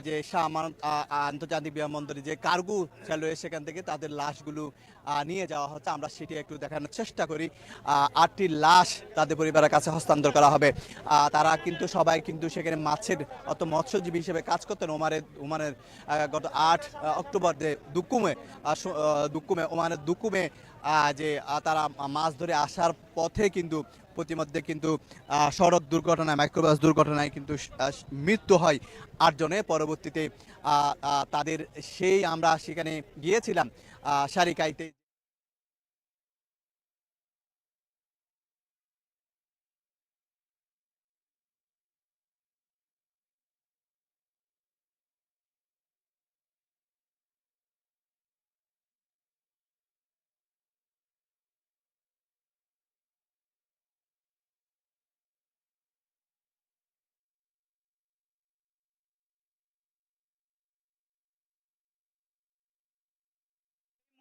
যে শাহ আমানত আন্তর্জাতিক বিমানবন্দরে যে কার্গো ছেড়ে রয়েছে সেখান থেকে তাদের লাশগুলো নিয়ে যাওয়া হচ্ছে। আমরা সেটি একটু দেখানোর চেষ্টা করি। 8টি লাশ তাদের পরিবারের কাছে হস্তান্তর করা হবে। তারা কিন্তু সবাই কিন্তু সেখানে মাছের মৎস্যজীবী হিসেবে কাজ করতেন। ওমানের গত 8 অক্টোবর যে ওমানের দুকুমে যে তারা মাছ ধরে আসার পথে কিন্তু প্রতিমধ্যে কিন্তু সড়ক দুর্ঘটনায় মাইক্রোবাস দুর্ঘটনায় কিন্তু মৃত্যু হয় 8 জনের। পরবর্তীতে তাদের আমরা সেখানে গিয়েছিলাম সারিকাইতে।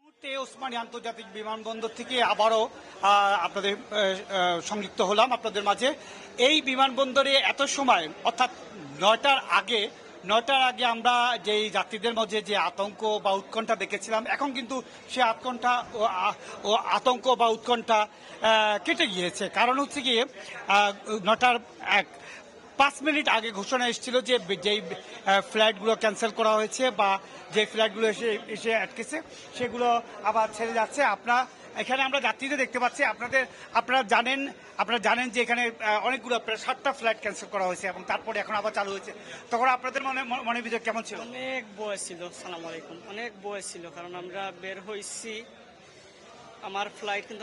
মুহূর্তে ওসমানী আন্তর্জাতিক বিমানবন্দর থেকে আবারও আপনাদের সংযুক্ত হলাম আপনাদের মাঝে। এই বিমানবন্দরে এত সময় অর্থাৎ 9টার আগে আমরা যেই যাত্রীদের মধ্যে যে আতঙ্ক বা উৎকণ্ঠা দেখেছিলাম, এখন কিন্তু সে আতঙ্ক বা উৎকণ্ঠা কেটে গিয়েছে। কারণ হচ্ছে গিয়ে 9টার 5 মিনিট আগে ঘোষণা এসেছিল যে যেই ফ্লাইটগুলো ক্যান্সেল করা হয়েছে বা যে ফ্লাইটগুলো এসে আটকেছে সেগুলো আবার ছেড়ে যাচ্ছে। এখানে আমরা যাত্রীদের দেখতে পাচ্ছি। আপনারা জানেন যে এখানে অনেকগুলো প্রায় 7টা ফ্লাইট ক্যান্সেল করা হয়েছে এবং তারপরে এখন আবার চালু হয়েছে। তখন আপনাদের মনে ভিতরে কেমন ছিল? অনেক বয়স ছিল। সালাম আলাইকুম। অনেক বয়স ছিল, কারণ আমরা বের হয়েছি, আমার ফ্লাইট কিন্তু